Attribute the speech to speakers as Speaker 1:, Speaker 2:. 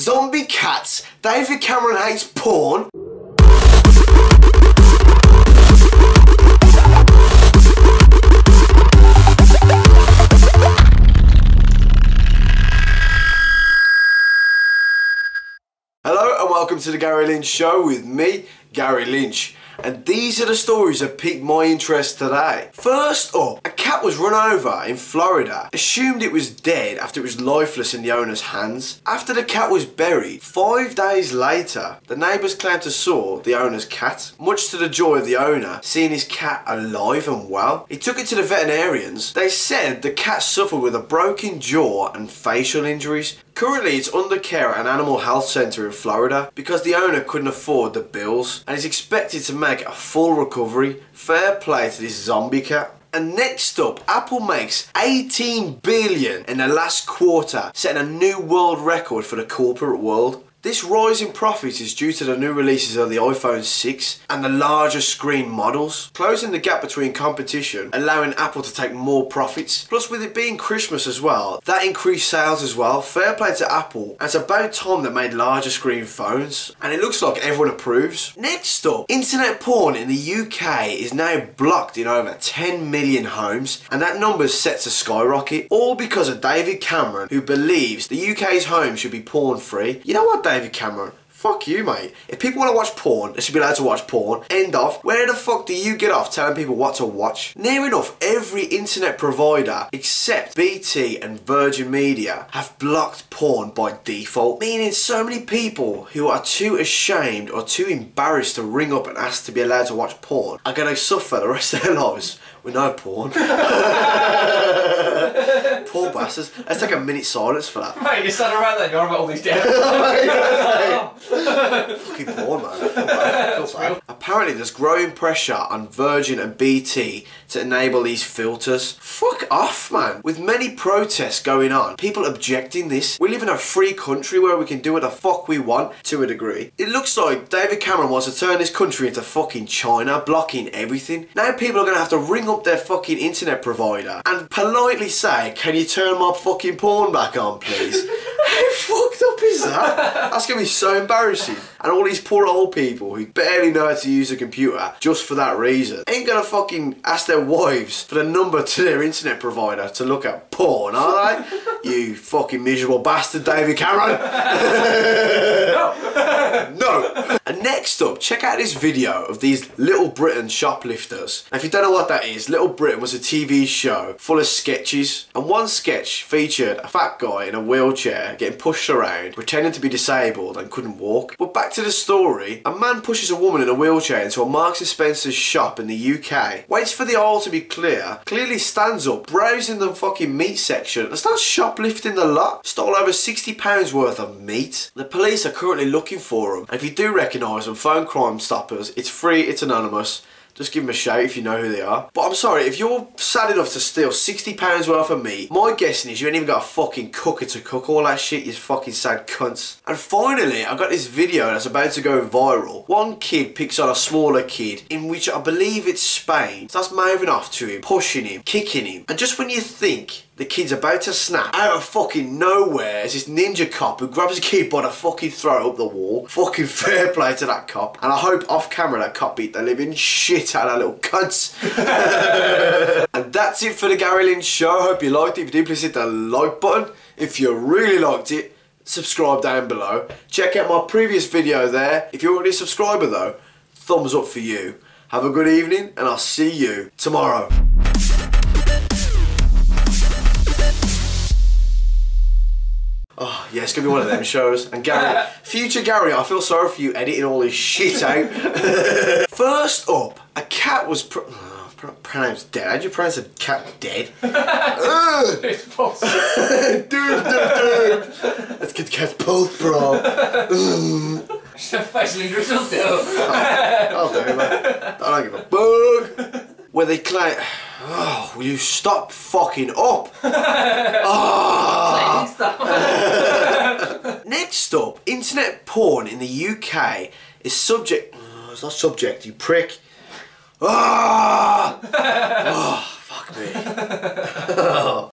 Speaker 1: zombie cats, David Cameron hates porn. Hello and welcome to the Gary Lynch Show with me, Gary Lynch. And these are the stories that piqued my interest today. First up, a cat was run over in Florida, assumed it was dead after it was lifeless in the owner's hands. After the cat was buried, 5 days later, the neighbours claimed to saw the owner's cat. Much to the joy of the owner, seeing his cat alive and well, he took it to the veterinarians. They said the cat suffered with a broken jaw and facial injuries. Currently, it's under care at an animal health centre in Florida because the owner couldn't afford the bills and is expected to make a full recovery. Fair play to this zombie cat. And next up, Apple makes $18 billion in the last quarter, setting a new world record for the corporate world. This rise in profits is due to the new releases of the iPhone 6 and the larger screen models, closing the gap between competition, allowing Apple to take more profits. Plus, with it being Christmas as well, that increased sales as well. Fair play to Apple. And it's about time they made larger screen phones, and it looks like everyone approves. Next up, internet porn in the UK is now blocked in over 10 million homes, and that number's set to skyrocket, all because of David Cameron, who believes the UK's homes should be porn free. You know what, David Cameron? Fuck you, mate. If people want to watch porn, they should be allowed to watch porn. End of. Where the fuck do you get off telling people what to watch? Near enough every internet provider except BT and Virgin Media have blocked porn by default, meaning so many people who are too ashamed or too embarrassed to ring up and ask to be allowed to watch porn are going to suffer the rest of their lives with no porn. Poor bastards. Let's take a minute silence for that.
Speaker 2: Mate, you're standing around there, you're on about all these deaths.
Speaker 1: Fucking porn, man. Apparently there's growing pressure on Virgin and BT to enable these filters. Fuck off, man. With many protests going on, people objecting this. We live in a free country where we can do what the fuck we want to a degree. It looks like David Cameron wants to turn this country into fucking China, blocking everything. Now people are going to have to ring up their fucking internet provider and politely say, can you turn my fucking porn back on, please? How fucked up is that? That's going to be so embarrassing. And all these poor old people who barely know how to use a computer just for that reason ain't going to fucking ask their wives for the number to their internet provider to look at porn, are they? You fucking miserable bastard, David Cameron. No. And next up, check out this video of these Little Britain shoplifters. Now, if you don't know what that is, Little Britain was a TV show full of sketches, and one sketch featured a fat guy in a wheelchair getting pushed around, pretending to be disabled and couldn't walk. But back to the story, a man pushes a woman in a wheelchair into a Marks and Spencer's shop in the UK, waits for the aisle to be clear, clearly stands up, browsing the fucking meat section, and starts shoplifting the lot. Stole over £60 worth of meat. The police are currently looking for him, and if you do recognise them, phone Crime Stoppers. It's free, it's anonymous. Just give them a shout if you know who they are. But I'm sorry, if you're sad enough to steal £60 worth of meat, my guessing is you ain't even got a fucking cooker to cook all that shit, you fucking sad cunts. And finally, I got this video that's about to go viral. One kid picks on a smaller kid, in which I believe it's Spain, starts mouthing off to him, pushing him, kicking him. And just when you think the kid's about to snap, out of fucking nowhere is this ninja cop who grabs a kid by the fucking throat up the wall. Fucking fair play to that cop. And I hope off camera that cop beat the living shit out of that little cunts. And that's it for the Gary Lynch Show. I hope you liked it. If you did, please hit the like button. If you really liked it, subscribe down below. Check out my previous video there. If you're already a subscriber though, thumbs up for you. Have a good evening and I'll see you tomorrow. Oh, yeah, it's going to be one of them shows. And Gary, future Gary, I feel sorry for you editing all this shit out. First up, a cat was pronounced dead. How do you pronounce a cat dead?
Speaker 2: It's possible.
Speaker 1: Let's get the cat both, bro.
Speaker 2: Facial injuries will do.
Speaker 1: I'll do it, man. I don't give a bug. Where they claim, oh, will you stop fucking up? Oh. Next up, internet porn in the UK is subject. Oh, it's not subject, you prick. Oh, fuck me.